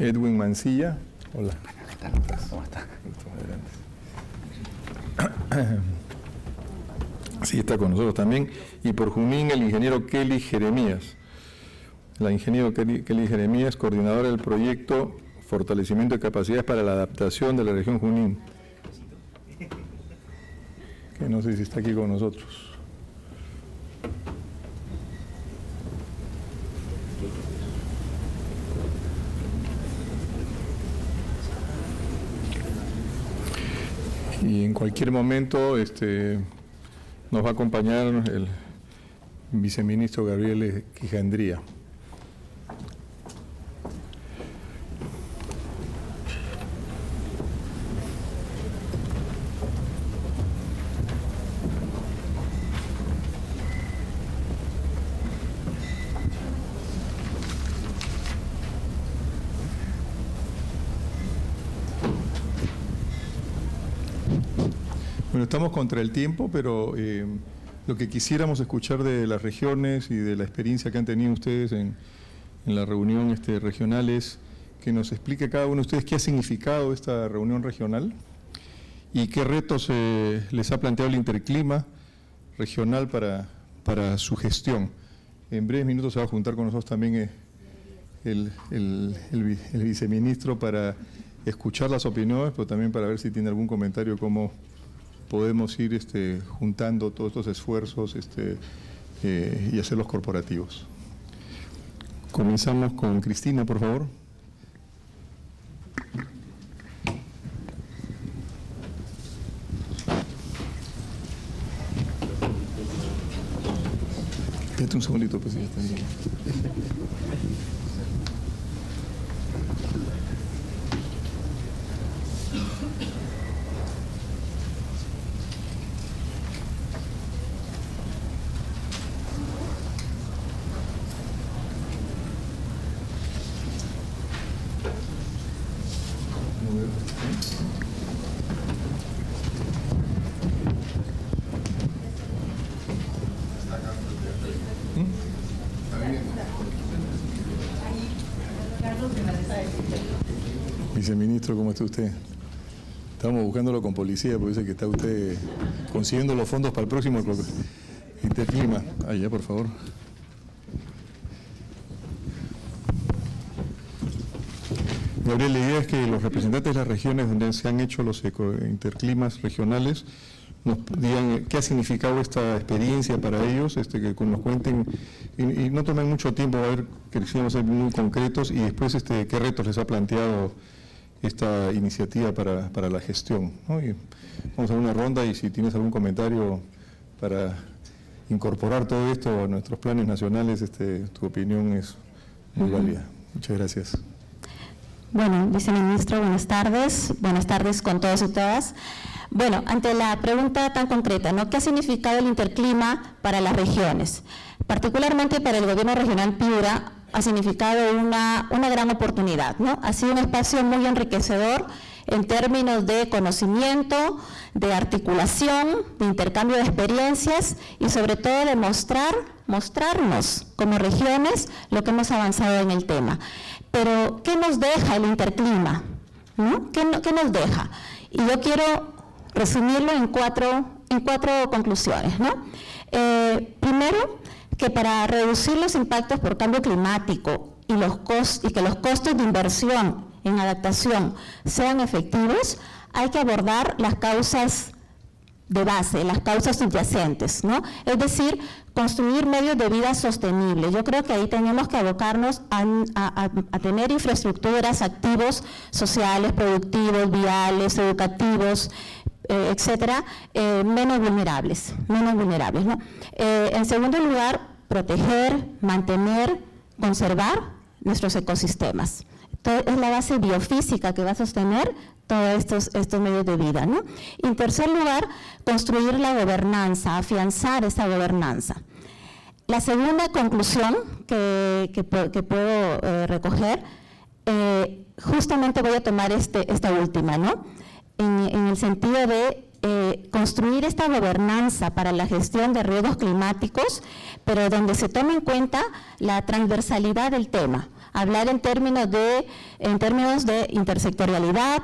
Edwin Mancilla. Hola. ¿Qué tal? ¿Cómo está? Sí, está con nosotros también. Y por Junín, el ingeniero Kelly Jeremías. La ingeniero Kelly Jeremías, coordinadora del proyecto Fortalecimiento de Capacidades para la Adaptación de la región Junín. Que no sé si está aquí con nosotros. Y en cualquier momento nos va a acompañar el viceministro Gabriel Quijandría. Bueno, estamos contra el tiempo, pero lo que quisiéramos escuchar de las regiones y de la experiencia que han tenido ustedes en la reunión regional es que nos explique cada uno de ustedes qué ha significado esta reunión regional y qué retos les ha planteado el interclima regional para su gestión. En breves minutos se va a juntar con nosotros también el viceministro para escuchar las opiniones, pero también para ver si tiene algún comentario cómo podemos ir juntando todos estos esfuerzos y hacerlos corporativos. Comenzamos con Cristina, por favor. Espérate un segundito, pues ya está bien. Viceministro, ¿cómo está usted? Estamos buscándolo con policía, porque dice que está usted consiguiendo los fondos para el próximo interclima. Allá, por favor. Gabriel, la idea es que los representantes de las regiones donde se han hecho los interclimas regionales nos digan qué ha significado esta experiencia para ellos, que nos cuenten, y no tomen mucho tiempo, a ver, que quisiéramos ser muy concretos, y después qué retos les ha planteado esta iniciativa para la gestión, ¿no? Y vamos a una ronda y si tienes algún comentario para incorporar todo esto a nuestros planes nacionales, tu opinión es muy válida. Muchas gracias. Bueno, viceministro, buenas tardes con todos y todas. Bueno, ante la pregunta tan concreta, ¿no? ¿Qué ha significado el interclima para las regiones? Particularmente para el gobierno regional Piura, ha significado una gran oportunidad, ¿no? Ha sido un espacio muy enriquecedor en términos de conocimiento, de articulación, de intercambio de experiencias y sobre todo de mostrarnos como regiones lo que hemos avanzado en el tema. Pero, ¿qué nos deja el interclima? ¿No? ¿Qué nos deja? Y yo quiero resumirlo en cuatro conclusiones, ¿no? Primero, que para reducir los impactos por cambio climático y que los costos de inversión en adaptación sean efectivos, hay que abordar las causas de base, las causas subyacentes, ¿no? Es decir, construir medios de vida sostenibles. Yo creo que ahí tenemos que abocarnos a tener infraestructuras, activos sociales, productivos, viales, educativos, etcétera, menos vulnerables, ¿no? En segundo lugar, proteger, mantener, conservar nuestros ecosistemas. Es la base biofísica que va a sostener todos estos medios de vida, ¿no? Y en tercer lugar, construir la gobernanza, afianzar esa gobernanza. La segunda conclusión que puedo recoger, justamente voy a tomar esta última, ¿no? En el sentido de construir esta gobernanza para la gestión de riesgos climáticos, pero donde se tome en cuenta la transversalidad del tema. hablar en términos de intersectorialidad,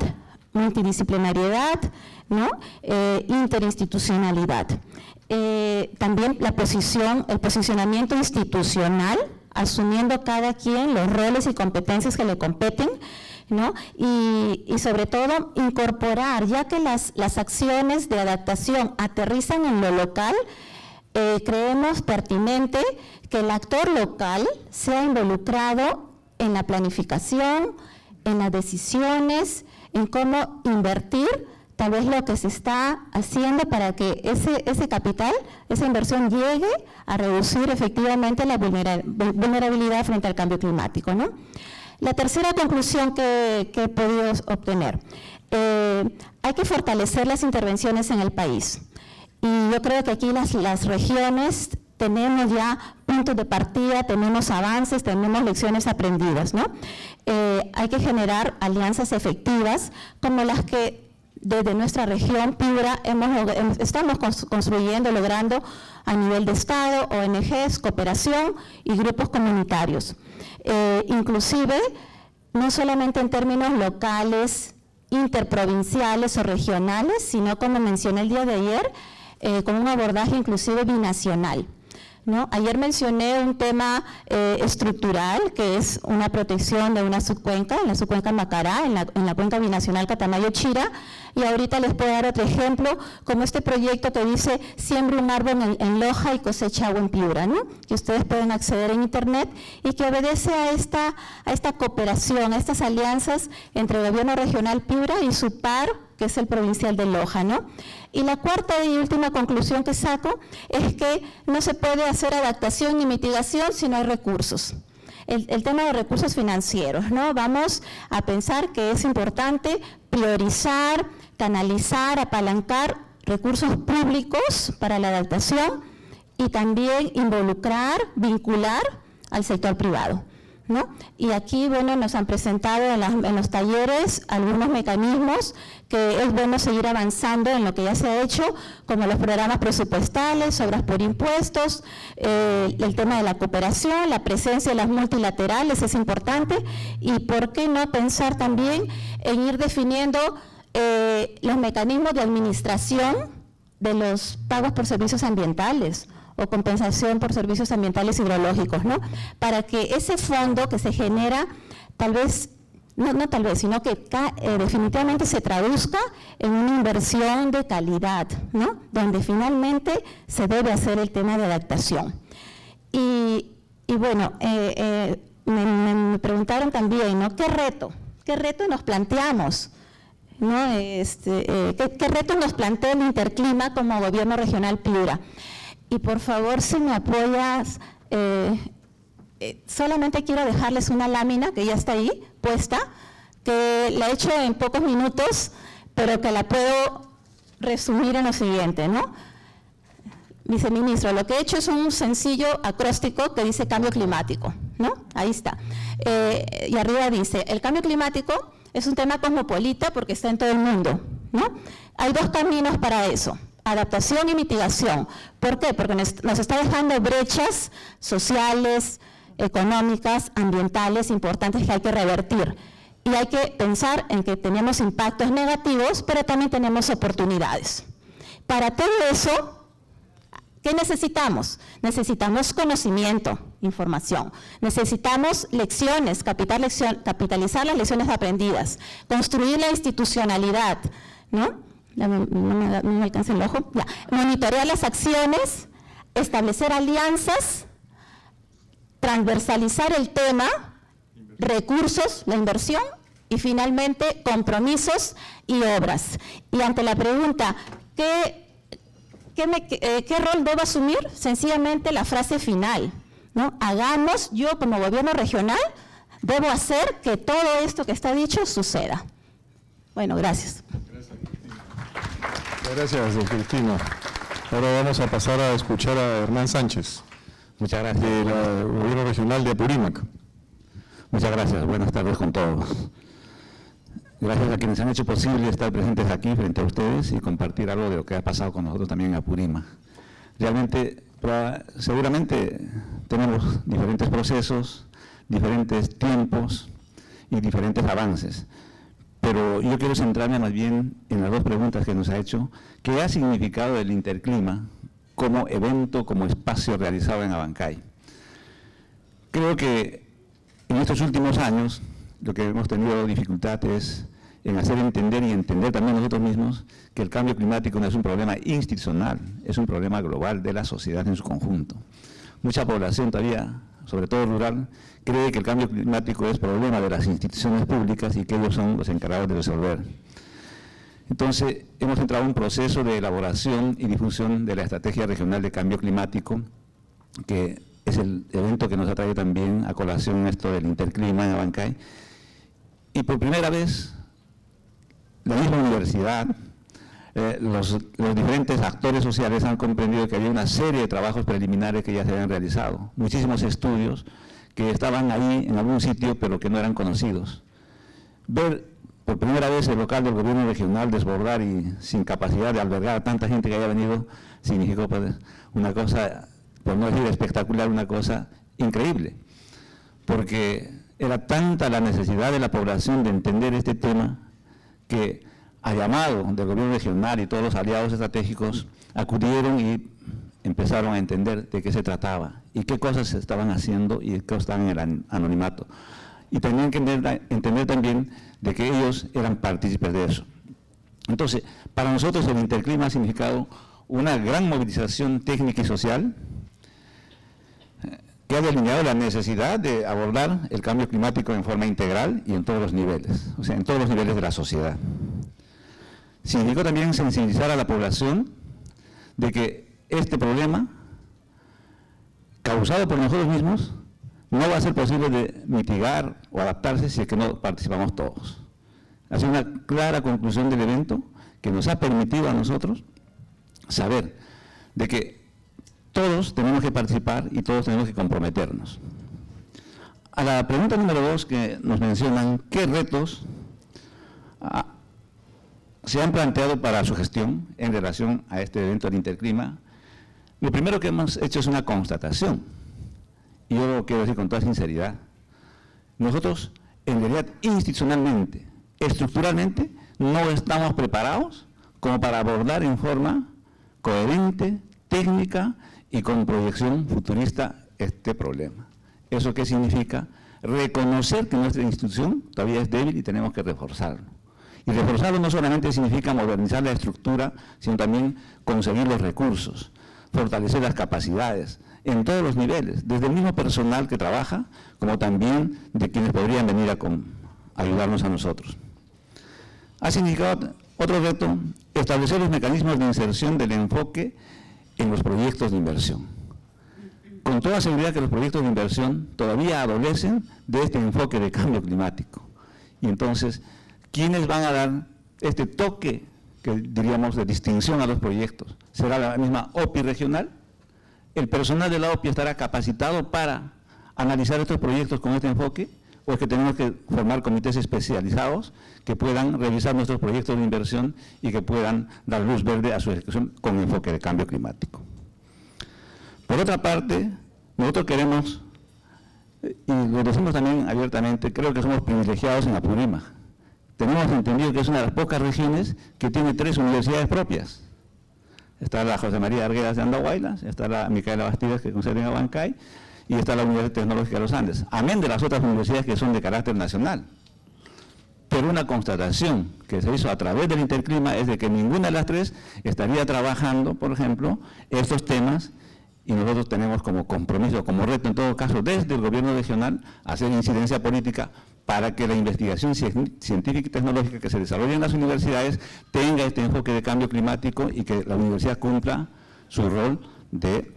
multidisciplinariedad, ¿no? Interinstitucionalidad. También el posicionamiento institucional, asumiendo cada quien los roles y competencias que le competen, ¿no? Y sobre todo incorporar, ya que las acciones de adaptación aterrizan en lo local, creemos pertinente que el actor local sea involucrado en la planificación, en las decisiones, en cómo invertir tal vez lo que se está haciendo para que ese capital, esa inversión llegue a reducir efectivamente la vulnerabilidad frente al cambio climático, ¿no? La tercera conclusión que he podido obtener, hay que fortalecer las intervenciones en el país. Y yo creo que aquí las regiones tenemos ya puntos de partida, tenemos avances, tenemos lecciones aprendidas, ¿no? Hay que generar alianzas efectivas como las que desde nuestra región, Piura, estamos construyendo, logrando a nivel de Estado, ONGs, cooperación y grupos comunitarios. Inclusive, no solamente en términos locales, interprovinciales o regionales, sino como mencioné el día de ayer, con un abordaje inclusive binacional, ¿no? Ayer mencioné un tema estructural, que es una protección de una subcuenca, en la subcuenca Macará, en la cuenca binacional Catamayo-Chira, y ahorita les puedo dar otro ejemplo, como este proyecto que dice siembra un árbol en Loja y cosecha agua en Piura, ¿no? Que ustedes pueden acceder en internet y que obedece a esta cooperación, a estas alianzas entre el gobierno regional Piura y su par, que es el provincial de Loja, ¿no? Y la cuarta y última conclusión que saco es que no se puede hacer adaptación ni mitigación si no hay recursos. El tema de recursos financieros, ¿no? Vamos a pensar que es importante priorizar, canalizar, apalancar recursos públicos para la adaptación y también involucrar, vincular al sector privado, ¿no? Y aquí, bueno, nos han presentado en los talleres algunos mecanismos que es bueno seguir avanzando en lo que ya se ha hecho, como los programas presupuestales, obras por impuestos, el tema de la cooperación, la presencia de las multilaterales es importante, y por qué no pensar también en ir definiendo los mecanismos de administración de los pagos por servicios ambientales o compensación por servicios ambientales hidrológicos, ¿no? Para que ese fondo que se genera, tal vez, no tal vez, sino que definitivamente se traduzca en una inversión de calidad, ¿no? Donde finalmente se debe hacer el tema de adaptación. Y bueno, me preguntaron también, ¿no? ¿Qué reto nos planteamos? ¿No? ¿Qué reto nos plantea el Interclima como gobierno regional Piura? Y por favor, si me apoyas, solamente quiero dejarles una lámina que ya está ahí puesta, que la he hecho en pocos minutos, pero que la puedo resumir en lo siguiente, ¿no? Viceministro, lo que he hecho es un sencillo acróstico que dice cambio climático, ¿no? Ahí está. Y arriba dice, el cambio climático es un tema cosmopolita porque está en todo el mundo, ¿no? Hay dos caminos para eso. Adaptación y mitigación. ¿Por qué? Porque nos está dejando brechas sociales, económicas, ambientales importantes que hay que revertir. Y hay que pensar en que tenemos impactos negativos, pero también tenemos oportunidades. Para todo eso, ¿qué necesitamos? Necesitamos conocimiento, información. Necesitamos lecciones, capitalizar las lecciones aprendidas, construir la institucionalidad, ¿no? No me alcanza el ojo. Ya. Monitorear las acciones, establecer alianzas, transversalizar el tema, recursos, la inversión y finalmente compromisos y obras. Y ante la pregunta, ¿qué rol debo asumir? Sencillamente la frase final, ¿no? Hagamos, yo como gobierno regional, debo hacer que todo esto que está dicho suceda. Bueno, gracias. Gracias, don Cristina. Ahora vamos a pasar a escuchar a Hernán Sánchez. Muchas gracias. Del Gobierno Regional de Apurímac. Muchas gracias. Buenas tardes con todos. Gracias a quienes han hecho posible estar presentes aquí frente a ustedes y compartir algo de lo que ha pasado con nosotros también en Apurímac. Realmente, seguramente tenemos diferentes procesos, diferentes tiempos y diferentes avances. Pero yo quiero centrarme más bien en las dos preguntas que nos ha hecho. ¿Qué ha significado el Interclima como evento, como espacio realizado en Abancay? Creo que en estos últimos años lo que hemos tenido dificultad es en hacer entender y entender también nosotros mismos que el cambio climático no es un problema institucional, es un problema global de la sociedad en su conjunto. Mucha población todavía, sobre todo rural, cree que el cambio climático es problema de las instituciones públicas y que ellos son los encargados de resolver. Entonces, hemos entrado en un proceso de elaboración y difusión de la Estrategia Regional de Cambio Climático, que es el evento que nos ha traído también a colación esto del Interclima en Abancay. Y por primera vez, la misma universidad, los diferentes actores sociales han comprendido que había una serie de trabajos preliminares que ya se habían realizado, muchísimos estudios que estaban ahí en algún sitio pero que no eran conocidos. Ver por primera vez el local del gobierno regional desbordar y sin capacidad de albergar a tanta gente que haya venido, significó pues, una cosa, por no decir espectacular, una cosa increíble, porque era tanta la necesidad de la población de entender este tema que a llamado del gobierno regional y todos los aliados estratégicos acudieron y empezaron a entender de qué se trataba y qué cosas se estaban haciendo y qué estaban en el anonimato. Y tenían que entender también de que ellos eran partícipes de eso. Entonces, para nosotros el Interclima ha significado una gran movilización técnica y social que ha delineado la necesidad de abordar el cambio climático en forma integral y en todos los niveles, o sea, en todos los niveles de la sociedad. Significó también sensibilizar a la población de que este problema, causado por nosotros mismos, no va a ser posible de mitigar o adaptarse si es que no participamos todos. Ha sido una clara conclusión del evento que nos ha permitido a nosotros saber de que todos tenemos que participar y todos tenemos que comprometernos. A la pregunta número 2 que nos mencionan, ¿qué retos se han planteado para su gestión en relación a este evento del Interclima? Lo primero que hemos hecho es una constatación, y yo lo quiero decir con toda sinceridad. Nosotros, en realidad, institucionalmente, estructuralmente, no estamos preparados como para abordar en forma coherente, técnica y con proyección futurista este problema. ¿Eso qué significa? Reconocer que nuestra institución todavía es débil y tenemos que reforzarlo. Y reforzarlo no solamente significa modernizar la estructura, sino también conseguir los recursos, fortalecer las capacidades en todos los niveles, desde el mismo personal que trabaja, como también de quienes podrían venir a ayudarnos a nosotros. Ha significado otro reto, establecer los mecanismos de inserción del enfoque en los proyectos de inversión. Con toda seguridad que los proyectos de inversión todavía adolecen de este enfoque de cambio climático. Y entonces, ¿quiénes van a dar este toque, que diríamos, de distinción a los proyectos? ¿Será la misma OPI regional? ¿El personal de la OPI estará capacitado para analizar estos proyectos con este enfoque? ¿O es que tenemos que formar comités especializados que puedan revisar nuestros proyectos de inversión y que puedan dar luz verde a su ejecución con enfoque de cambio climático? Por otra parte, nosotros queremos, y lo decimos también abiertamente, creo que somos privilegiados en Apurímac. Tenemos entendido que es una de las pocas regiones que tiene 3 universidades propias. Está la José María Arguedas de Andahuaylas, está la Micaela Bastidas, que concede en Abancay, y está la Universidad Tecnológica de los Andes, amén de las otras universidades que son de carácter nacional. Pero una constatación que se hizo a través del Interclima es de que ninguna de las 3 estaría trabajando, por ejemplo, estos temas, y nosotros tenemos como compromiso, como reto en todo caso, desde el gobierno regional, hacer incidencia política para que la investigación científica y tecnológica que se desarrolla en las universidades tenga este enfoque de cambio climático y que la universidad cumpla su rol de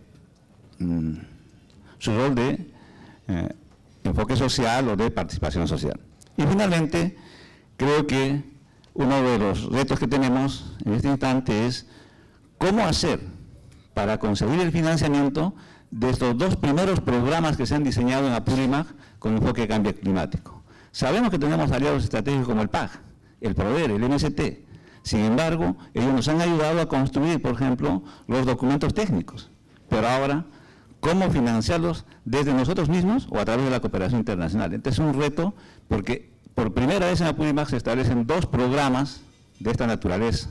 enfoque social o de participación social. Y finalmente, creo que uno de los retos que tenemos en este instante es cómo hacer para conseguir el financiamiento de estos 2 primeros programas que se han diseñado en Apurímac con enfoque de cambio climático. Sabemos que tenemos aliados estratégicos como el PAG, el PRODER, el MST. Sin embargo, ellos nos han ayudado a construir, por ejemplo, los documentos técnicos. Pero ahora, cómo financiarlos desde nosotros mismos o a través de la cooperación internacional. Este es un reto porque por primera vez en Apurímac se establecen 2 programas de esta naturaleza.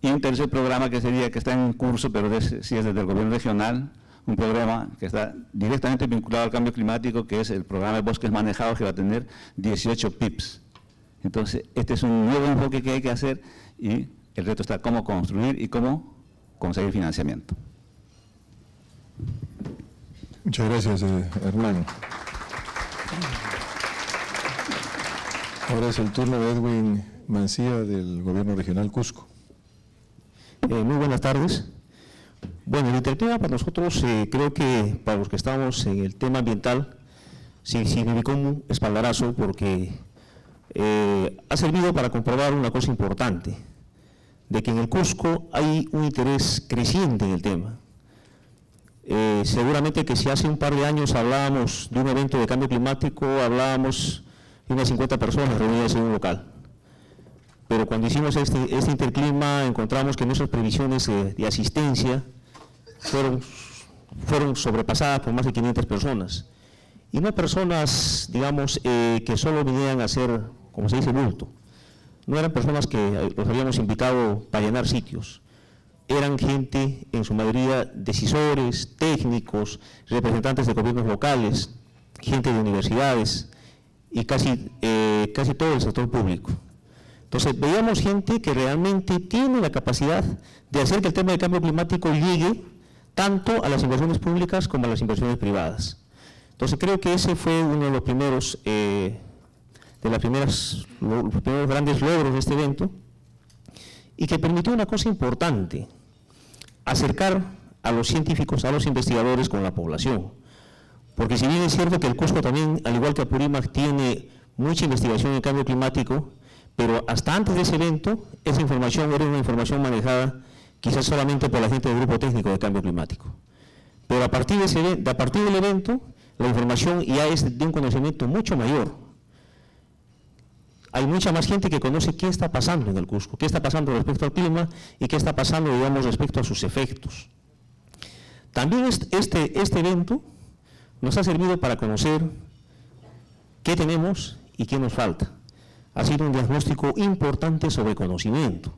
Y un tercer programa que está en curso, pero sí es desde el gobierno regional, un programa que está directamente vinculado al cambio climático, que es el programa de bosques manejados, que va a tener 18 PIBs. Entonces, este es un nuevo enfoque que hay que hacer y el reto está cómo construir y cómo conseguir financiamiento. Muchas gracias, Hernán. Ahora es el turno de Edwin Mancía, del Gobierno Regional Cusco. Muy buenas tardes. Bueno, el interclima para nosotros, creo que para los que estamos en el tema ambiental, sí significó un espaldarazo porque ha servido para comprobar una cosa importante, de que en el Cusco hay un interés creciente en el tema. Seguramente que si hace un par de años hablábamos de un evento de cambio climático, hablábamos de unas 50 personas reunidas en un local. Pero cuando hicimos este interclima encontramos que nuestras previsiones de asistencia fueron sobrepasadas por más de 500 personas. Y no personas, digamos, que solo vinieran a hacer, como se dice, bulto. No eran personas que los habíamos invitado para llenar sitios. Eran gente, en su mayoría, decisores, técnicos, representantes de gobiernos locales, gente de universidades y casi todo el sector público. Entonces, veíamos gente que realmente tiene la capacidad de hacer que el tema del cambio climático llegue tanto a las inversiones públicas como a las inversiones privadas. Entonces, creo que ese fue uno de los primeros, los primeros grandes logros de este evento, y que permitió una cosa importante: acercar a los científicos, a los investigadores con la población. Porque si bien es cierto que el Cusco también, al igual que Apurímac, tiene mucha investigación en cambio climático, pero hasta antes de ese evento, esa información era una información manejada quizás solamente por la gente del grupo técnico de cambio climático. Pero a partir del evento, la información ya es de un conocimiento mucho mayor. Hay mucha más gente que conoce qué está pasando en el Cusco, qué está pasando respecto al clima y qué está pasando, digamos, respecto a sus efectos. También este evento nos ha servido para conocer qué tenemos y qué nos falta. Ha sido un diagnóstico importante sobre conocimiento,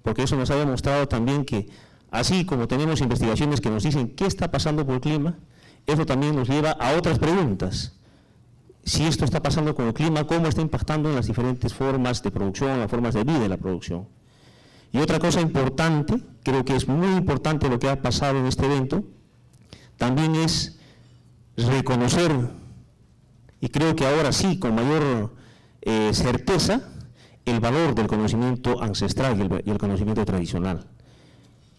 porque eso nos ha demostrado también que, así como tenemos investigaciones que nos dicen qué está pasando por el clima, eso también nos lleva a otras preguntas. Si esto está pasando con el clima, ¿cómo está impactando en las diferentes formas de producción, las formas de vida en la producción? Y otra cosa importante, creo que es muy importante lo que ha pasado en este evento, también es reconocer, y creo que ahora sí, con mayor certeza, el valor del conocimiento ancestral y el conocimiento tradicional.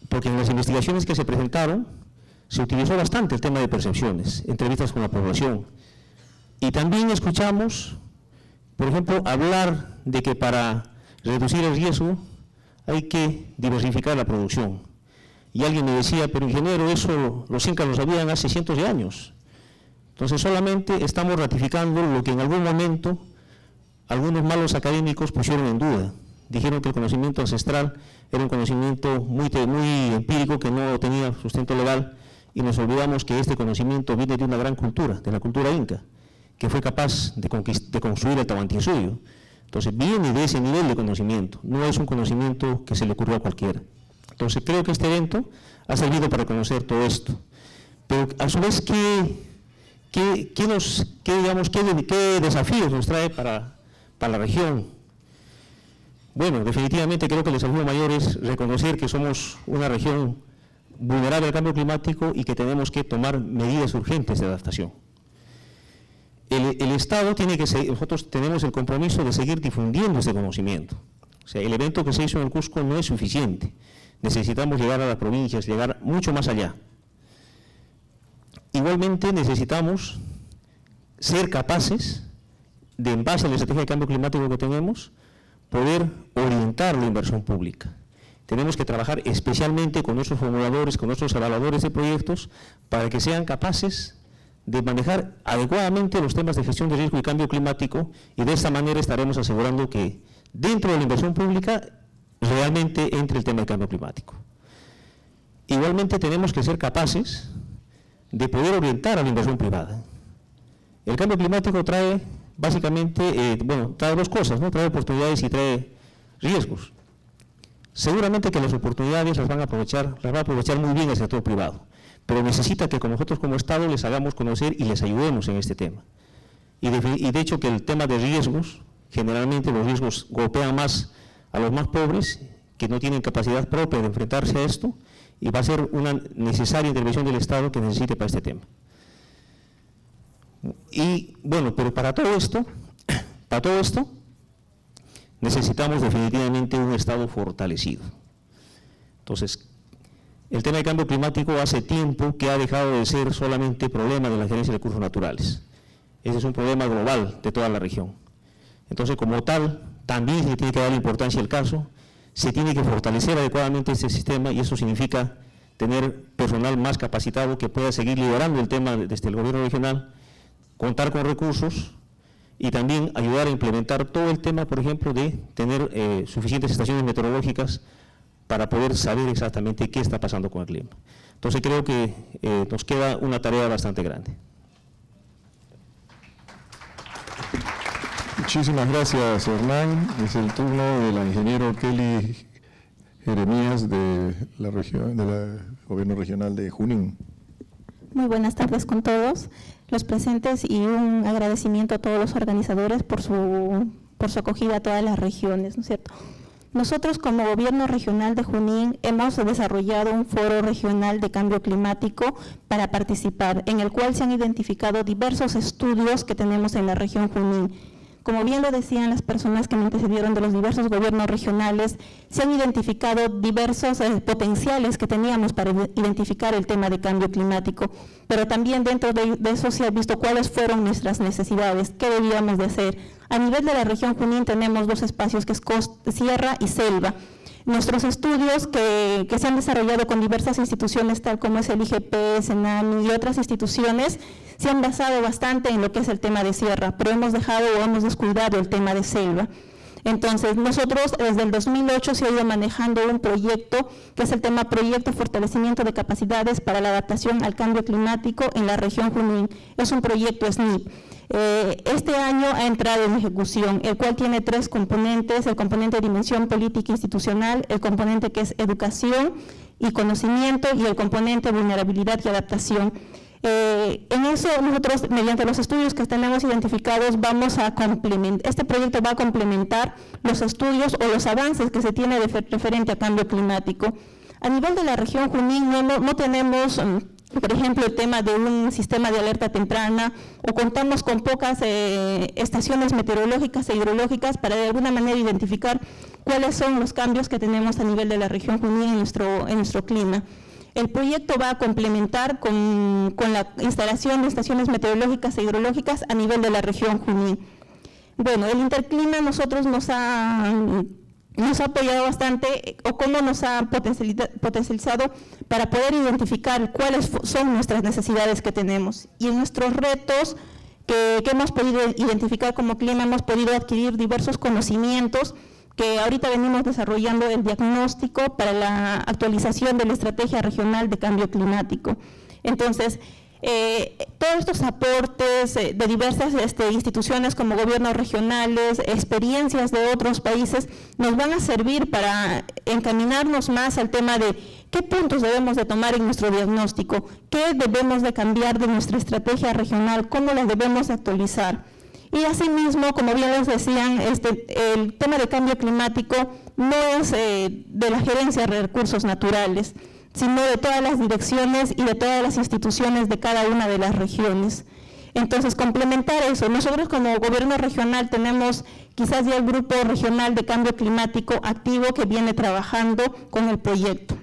Porque en las investigaciones que se presentaron, se utilizó bastante el tema de percepciones, entrevistas con la población. Y también escuchamos, por ejemplo, hablar de que para reducir el riesgo hay que diversificar la producción. Y alguien me decía, pero ingeniero, eso los incas lo sabían hace cientos de años. Entonces solamente estamos ratificando lo que en algún momento algunos malos académicos pusieron en duda. Dijeron que el conocimiento ancestral era un conocimiento muy empírico que no tenía sustento legal, y nos olvidamos que este conocimiento viene de una gran cultura, de la cultura inca, que fue capaz de construir el Tahuantinsuyo. Entonces viene de ese nivel de conocimiento, no es un conocimiento que se le ocurrió a cualquiera. Entonces creo que este evento ha servido para conocer todo esto. Pero a su vez, ¿qué desafíos nos trae para la región? Bueno, definitivamente creo que el desafío mayor es reconocer que somos una región vulnerable al cambio climático y que tenemos que tomar medidas urgentes de adaptación. El Estado tiene que seguir, nosotros tenemos el compromiso de seguir difundiendo ese conocimiento. O sea, el evento que se hizo en el Cusco no es suficiente. Necesitamos llegar a las provincias, llegar mucho más allá. Igualmente necesitamos ser capaces de, en base a la estrategia de cambio climático que tenemos, poder orientar la inversión pública. Tenemos que trabajar especialmente con nuestros formuladores, con nuestros evaluadores de proyectos, para que sean capaces de manejar adecuadamente los temas de gestión de riesgo y cambio climático, y de esta manera estaremos asegurando que dentro de la inversión pública realmente entre el tema del cambio climático. Igualmente tenemos que ser capaces de poder orientar a la inversión privada. El cambio climático trae básicamente, trae dos cosas, ¿no? Trae oportunidades y trae riesgos. Seguramente que las oportunidades las va a aprovechar muy bien el sector privado, pero necesita que nosotros como Estado les hagamos conocer y les ayudemos en este tema. Y de hecho que el tema de riesgos, generalmente los riesgos golpean más a los más pobres, que no tienen capacidad propia de enfrentarse a esto, y va a ser una necesaria intervención del Estado que necesite para este tema. Y bueno, pero para todo esto, necesitamos definitivamente un Estado fortalecido. Entonces, el tema del cambio climático hace tiempo que ha dejado de ser solamente problema de la Gerencia de Recursos Naturales. Ese es un problema global de toda la región. Entonces, como tal, también se tiene que dar importancia al caso, se tiene que fortalecer adecuadamente este sistema, y eso significa tener personal más capacitado que pueda seguir liderando el tema desde el gobierno regional, contar con recursos y también ayudar a implementar todo el tema, por ejemplo, de tener suficientes estaciones meteorológicas para poder saber exactamente qué está pasando con el clima. Entonces creo que nos queda una tarea bastante grande. Muchísimas gracias, Hernán. Es el turno del ingeniero Kelly Jeremías de la región, del Gobierno Regional de Junín. Muy buenas tardes con todos los presentes y un agradecimiento a todos los organizadores por su acogida a todas las regiones, ¿no es cierto? Nosotros como Gobierno Regional de Junín hemos desarrollado un foro regional de cambio climático para participar, en el cual se han identificado diversos estudios que tenemos en la región Junín. Como bien lo decían las personas que me antecedieron de los diversos gobiernos regionales, se han identificado diversos potenciales que teníamos para identificar el tema de cambio climático, pero también dentro de eso se ha visto cuáles fueron nuestras necesidades, qué debíamos de hacer. A nivel de la región Junín tenemos dos espacios, que es sierra y selva. Nuestros estudios que se han desarrollado con diversas instituciones, tal como es el IGP, SENAMI y otras instituciones, se han basado bastante en lo que es el tema de sierra, pero hemos dejado o hemos descuidado el tema de selva. Entonces, nosotros desde el 2008 se ha ido manejando un proyecto, que es el tema Proyecto Fortalecimiento de Capacidades para la Adaptación al Cambio Climático en la región Junín. Es un proyecto SNIP. Este año ha entrado en ejecución, el cual tiene tres componentes: el componente de dimensión política institucional, el componente que es educación y conocimiento, y el componente vulnerabilidad y adaptación. En eso nosotros, mediante los estudios que tenemos identificados, vamos a complementar, este proyecto va a complementar los estudios o los avances que se tiene referente a cambio climático. A nivel de la región Junín no tenemos, por ejemplo, el tema de un sistema de alerta temprana, o contamos con pocas estaciones meteorológicas e hidrológicas para de alguna manera identificar cuáles son los cambios que tenemos a nivel de la región Junín en nuestro clima. El proyecto va a complementar con la instalación de estaciones meteorológicas e hidrológicas a nivel de la región Junín. Bueno, el Interclima nosotros nos ha apoyado bastante, o cómo nos ha potencializado para poder identificar cuáles son nuestras necesidades que tenemos. Y en nuestros retos que hemos podido identificar como clima, hemos podido adquirir diversos conocimientos que ahorita venimos desarrollando el diagnóstico para la actualización de la Estrategia Regional de Cambio Climático. Entonces, todos estos aportes de diversas instituciones como gobiernos regionales, experiencias de otros países, nos van a servir para encaminarnos más al tema de qué puntos debemos de tomar en nuestro diagnóstico, qué debemos de cambiar de nuestra estrategia regional, cómo la debemos de actualizar. Y asimismo, como bien les decían, el tema de cambio climático no es de la Gerencia de Recursos Naturales, sino de todas las direcciones y de todas las instituciones de cada una de las regiones. Entonces, complementar eso, nosotros como gobierno regional tenemos quizás ya el grupo regional de cambio climático activo que viene trabajando con el proyecto.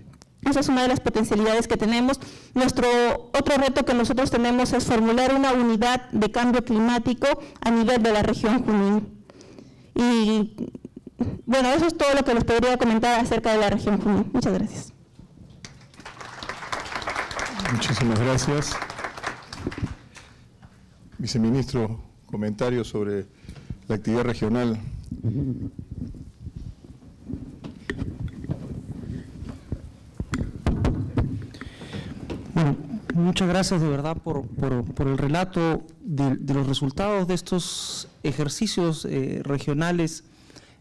Esa es una de las potencialidades que tenemos. Nuestro otro reto que nosotros tenemos es formular una unidad de cambio climático a nivel de la región Junín. Y bueno, eso es todo lo que les podría comentar acerca de la región Junín. Muchas gracias. Muchísimas gracias. Viceministro, comentarios sobre la actividad regional. Bueno, Muchas gracias de verdad por el relato de los resultados de estos ejercicios regionales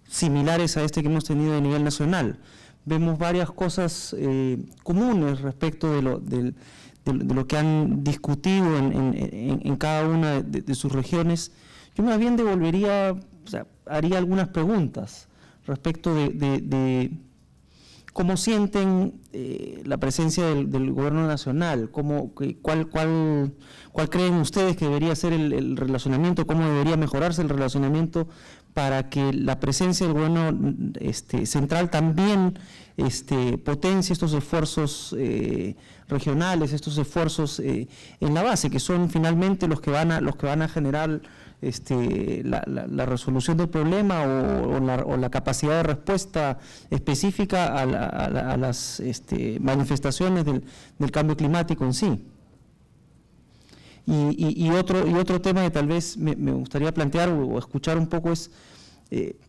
similares a este que hemos tenido a nivel nacional. Vemos varias cosas comunes respecto de lo que han discutido en cada una de sus regiones. Yo más bien devolvería, o sea, haría algunas preguntas respecto de cómo sienten la presencia del gobierno nacional, cuál creen ustedes que debería ser el relacionamiento, cómo debería mejorarse el relacionamiento para que la presencia del gobierno central también potencie estos esfuerzos regionales, estos esfuerzos en la base, que son finalmente los que van a generar la resolución del problema o la capacidad de respuesta específica a las manifestaciones del cambio climático en sí. Y otro tema que tal vez me gustaría plantear o escuchar un poco es,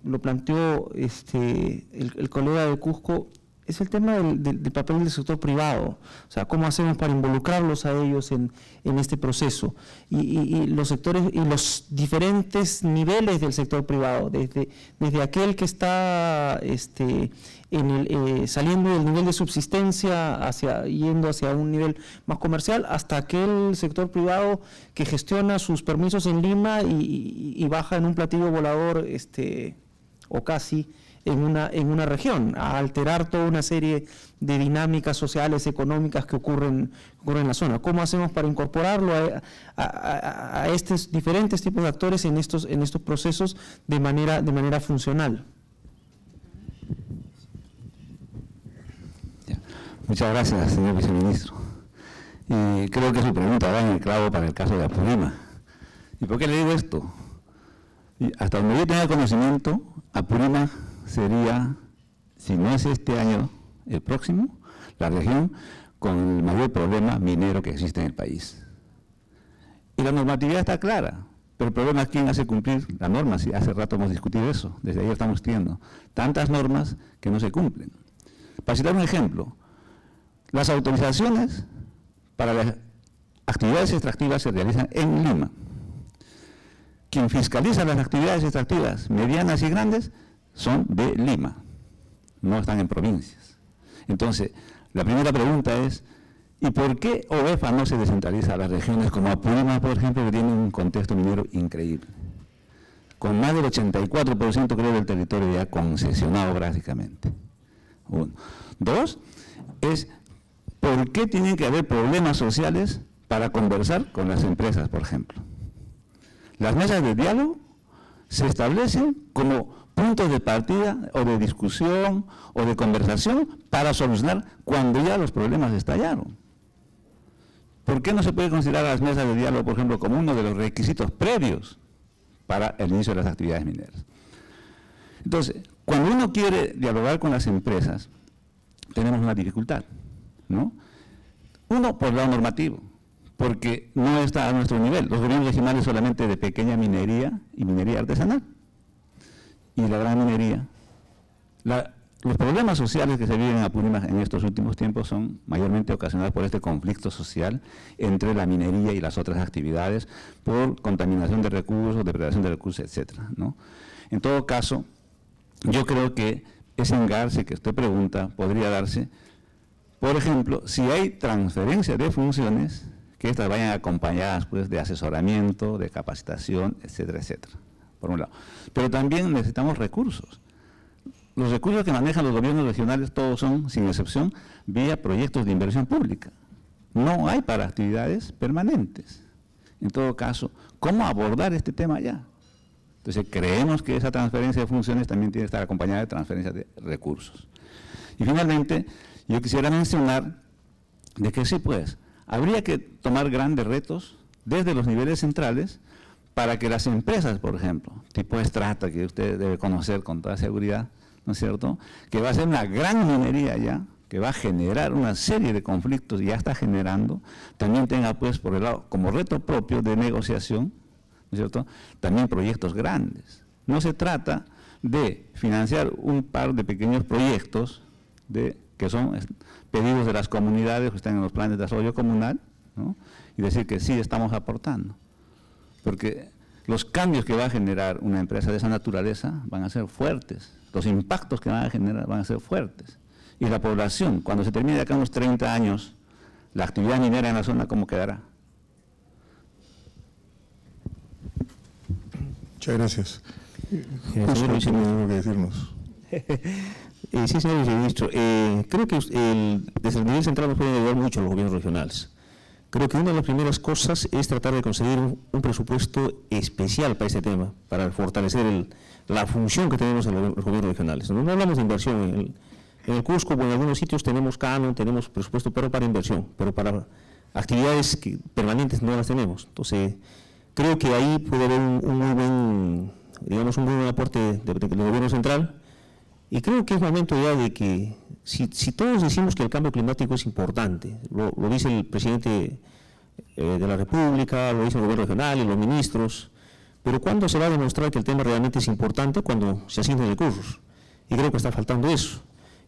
lo planteó el colega de Cusco, es el tema del papel del sector privado, o sea, cómo hacemos para involucrarlos a ellos en este proceso, y los sectores y los diferentes niveles del sector privado, desde aquel que está saliendo del nivel de subsistencia yendo hacia un nivel más comercial, hasta aquel sector privado que gestiona sus permisos en Lima y baja en un platillo volador o casi en una región, a alterar toda una serie de dinámicas sociales, económicas que ocurren en la zona. ¿Cómo hacemos para incorporarlo a estos diferentes tipos de actores en estos procesos de manera funcional? Muchas gracias, señor viceministro. Y creo que su pregunta va en el clavo para el caso de Apurima. ¿Y por qué le digo esto? Y hasta donde yo tenga conocimiento, Apurima sería, si no es este año, el próximo, la región con el mayor problema minero que existe en el país. Y la normatividad está clara, pero el problema es quién hace cumplir la norma. Si hace rato hemos discutido eso, desde ayer estamos discutiendo tantas normas que no se cumplen. Para citar un ejemplo, las autorizaciones para las actividades extractivas se realizan en Lima. Quien fiscaliza las actividades extractivas medianas y grandes son de Lima, no están en provincias. Entonces, la primera pregunta es, ¿y por qué OEFA no se descentraliza a las regiones como Apurima, por ejemplo, que tiene un contexto minero increíble? Con más del 84% creo del territorio ya concesionado prácticamente. Uno. Dos, es ¿por qué tienen que haber problemas sociales para conversar con las empresas, por ejemplo? Las mesas de diálogo se establecen como puntos de partida o de discusión o de conversación para solucionar cuando ya los problemas estallaron. ¿Por qué no se puede considerar las mesas de diálogo, por ejemplo, como uno de los requisitos previos para el inicio de las actividades mineras? Entonces, cuando uno quiere dialogar con las empresas, tenemos una dificultad, ¿no? Uno, por el lado normativo, porque no está a nuestro nivel. Los gobiernos regionales solamente de pequeña minería y minería artesanal. Y la gran minería. Los problemas sociales que se viven en Apurima en estos últimos tiempos son mayormente ocasionados por este conflicto social entre la minería y las otras actividades, por contaminación de recursos, depredación de recursos, etcétera, ¿no? En todo caso, yo creo que ese engarce que usted pregunta podría darse, por ejemplo, si hay transferencia de funciones, que estas vayan acompañadas pues de asesoramiento, de capacitación, etcétera, etcétera, por un lado. Pero también necesitamos recursos. Los recursos que manejan los gobiernos regionales todos son, sin excepción, vía proyectos de inversión pública. No hay para actividades permanentes. En todo caso, ¿cómo abordar este tema ya? Entonces, creemos que esa transferencia de funciones también tiene que estar acompañada de transferencia de recursos. Y finalmente, yo quisiera mencionar de que sí, pues, habría que tomar grandes retos desde los niveles centrales para que las empresas, por ejemplo, tipo Strata, que usted debe conocer con toda seguridad, ¿no es cierto?, que va a ser una gran minería ya, que va a generar una serie de conflictos y ya está generando, también tenga pues por el lado, como reto propio de negociación, ¿no es cierto?, también proyectos grandes. No se trata de financiar un par de pequeños proyectos que son pedidos de las comunidades que están en los planes de desarrollo comunal, ¿no? Y decir que sí estamos aportando. Porque los cambios que va a generar una empresa de esa naturaleza van a ser fuertes, los impactos que van a generar van a ser fuertes. Y la población, cuando se termine de acá unos 30 años, la actividad minera en la zona, ¿cómo quedará? Muchas gracias. Señor ¿Tiene algo que decirnos? Sí, señor viceministro. Creo que desde el nivel central nos pueden ayudar mucho los gobiernos regionales. Creo que una de las primeras cosas es tratar de conseguir un presupuesto especial para este tema, para fortalecer la función que tenemos en los gobiernos regionales. No hablamos de inversión. En el Cusco, en algunos sitios tenemos canon, tenemos presupuesto, pero para inversión, pero para actividades permanentes no las tenemos. Entonces, creo que ahí puede haber un muy buen aporte del gobierno central. Y creo que es momento ya de que, si todos decimos que el cambio climático es importante, lo dice el presidente de la República, lo dice el gobierno regional y los ministros, pero ¿cuándo se va a demostrar que el tema realmente es importante? Cuando se asignen recursos. Y creo que está faltando eso.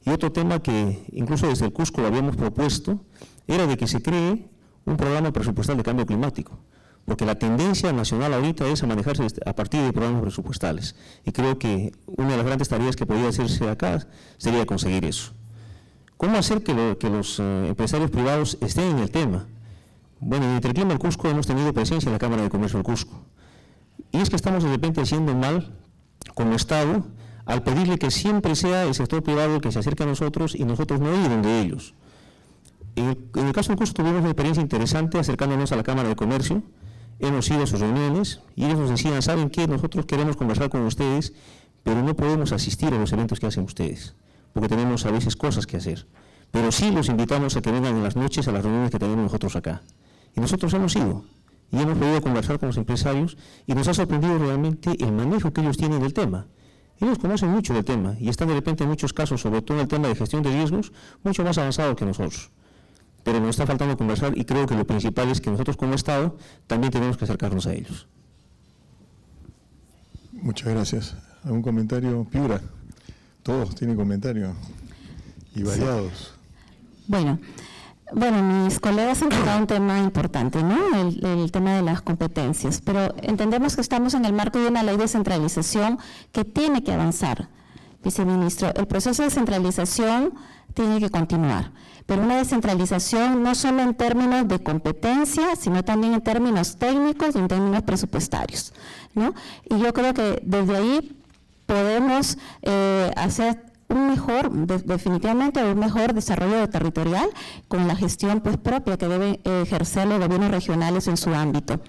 Y otro tema que incluso desde el Cusco lo habíamos propuesto, era de que se cree un programa presupuestal de cambio climático. Porque la tendencia nacional ahorita es a manejarse a partir de programas presupuestales. Y creo que una de las grandes tareas que podría hacerse acá sería conseguir eso. ¿Cómo hacer que los empresarios privados estén en el tema? Bueno, en Interclima del Cusco hemos tenido presencia en la Cámara de Comercio del Cusco. Y es que estamos de repente haciendo mal como Estado al pedirle que siempre sea el sector privado el que se acerque a nosotros y nosotros no ir donde ellos. En el caso del Cusco tuvimos una experiencia interesante acercándonos a la Cámara de Comercio. Hemos ido a sus reuniones y ellos nos decían, ¿saben qué? Nosotros queremos conversar con ustedes, pero no podemos asistir a los eventos que hacen ustedes, porque tenemos a veces cosas que hacer. Pero sí los invitamos a que vengan en las noches a las reuniones que tenemos nosotros acá. Y nosotros hemos ido y hemos podido conversar con los empresarios y nos ha sorprendido realmente el manejo que ellos tienen del tema. Ellos conocen mucho del tema y están de repente en muchos casos, sobre todo en el tema de gestión de riesgos, mucho más avanzados que nosotros. Pero nos está faltando conversar y creo que lo principal es que nosotros como Estado también tenemos que acercarnos a ellos. Muchas gracias. ¿Algún comentario? Piura. Todos tienen comentarios y variados. Bueno, mis colegas han tocado un tema importante, ¿no? El tema de las competencias, pero entendemos que estamos en el marco de una ley de descentralización que tiene que avanzar, viceministro. El proceso de descentralización tiene que continuar, pero una descentralización no solo en términos de competencia, sino también en términos técnicos y en términos presupuestarios, ¿no? Y yo creo que desde ahí podemos hacer definitivamente un mejor desarrollo territorial con la gestión pues propia que deben ejercer los gobiernos regionales en su ámbito.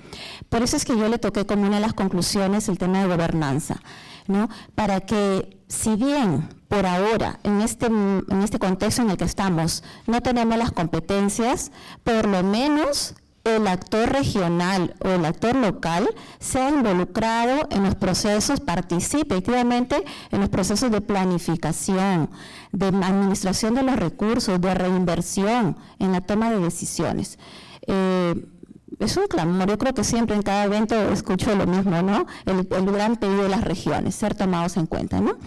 Por eso es que yo le toqué como una de las conclusiones el tema de gobernanza, ¿no? Para que, si bien por ahora, en este contexto en el que estamos, no tenemos las competencias, por lo menos el actor regional o el actor local sea involucrado en los procesos, participe activamente en los procesos de planificación, de administración de los recursos, de reinversión en la toma de decisiones. Es un clamor, yo creo que siempre en cada evento escucho lo mismo, ¿no? El gran pedido de las regiones, ser tomados en cuenta, ¿no?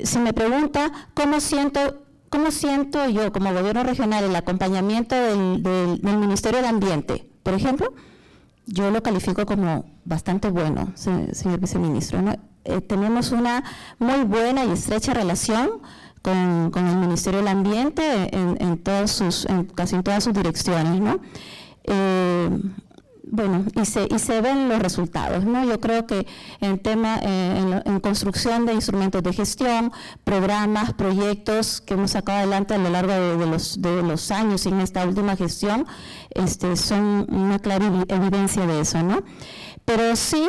Si me pregunta ¿cómo siento yo como gobierno regional el acompañamiento del Ministerio de Ambiente? Por ejemplo, yo lo califico como bastante bueno, señor viceministro, ¿no? Tenemos una muy buena y estrecha relación con el Ministerio del Ambiente en casi en todas sus direcciones, ¿no? Bueno, y se ven los resultados, ¿no? Yo creo que en construcción de instrumentos de gestión, programas, proyectos que hemos sacado adelante a lo largo de los años en esta última gestión, son una clara evidencia de eso, ¿no? Pero sí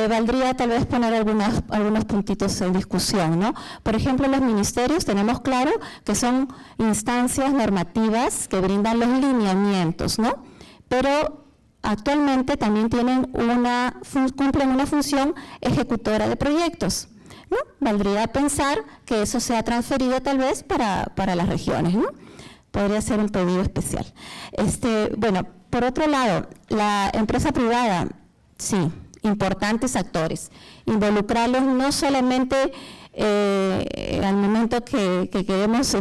valdría tal vez poner algunos puntitos en discusión, ¿no? Por ejemplo, los ministerios tenemos claro que son instancias normativas que brindan los lineamientos, ¿no? Pero actualmente también cumplen una función ejecutora de proyectos, ¿no? Valdría pensar que eso sea transferido tal vez para las regiones, ¿no? Podría ser un pedido especial. Bueno, por otro lado, la empresa privada, sí, importantes actores, involucrarlos no solamente al momento que queremos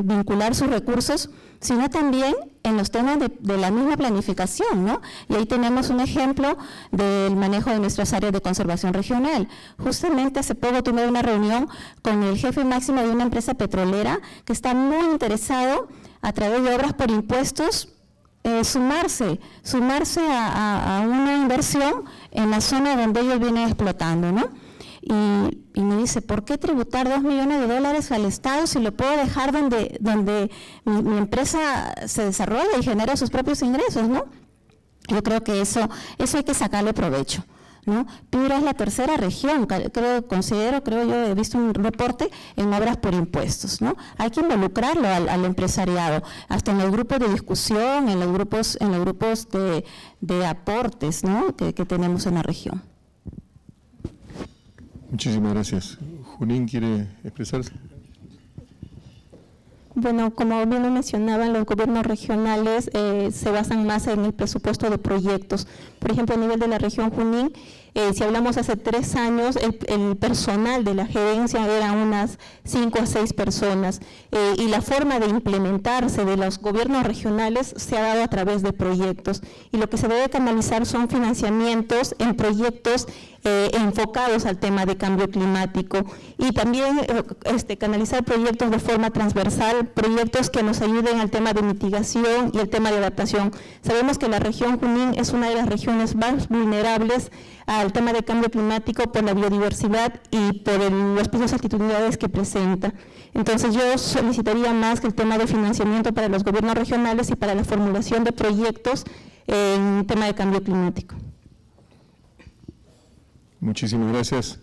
vincular sus recursos, sino también en los temas de la misma planificación, ¿no? Y ahí tenemos un ejemplo del manejo de nuestras áreas de conservación regional. Justamente hace poco tuve una reunión con el jefe máximo de una empresa petrolera que está muy interesado a través de obras por impuestos sumarse a una inversión en la zona donde ellos vienen explotando, ¿no? Y me dice, ¿por qué tributar $2 millones al Estado si lo puedo dejar donde mi empresa se desarrolla y genera sus propios ingresos, ¿no? Yo creo que eso hay que sacarle provecho, ¿no? Piura es la tercera región, creo yo, he visto un reporte en obras por impuestos, ¿no? Hay que involucrarlo al empresariado, hasta en los grupos de discusión, en los grupos de aportes, ¿no? que tenemos en la región. Muchísimas gracias. Junín, ¿quiere expresarse? Bueno, como bien lo mencionaban, los gobiernos regionales se basan más en el presupuesto de proyectos. Por ejemplo, a nivel de la región Junín, si hablamos hace 3 años, el personal de la gerencia era unas 5 a 6 personas y la forma de implementarse de los gobiernos regionales se ha dado a través de proyectos, y lo que se debe canalizar son financiamientos en proyectos enfocados al tema de cambio climático, y también canalizar proyectos de forma transversal, proyectos que nos ayuden al tema de mitigación y el tema de adaptación. Sabemos que la región Junín es una de las regiones más vulnerables al tema de cambio climático por la biodiversidad y por los pisos altitudinales que presenta. Entonces yo solicitaría más que el tema de financiamiento para los gobiernos regionales y para la formulación de proyectos en tema de cambio climático. Muchísimas gracias.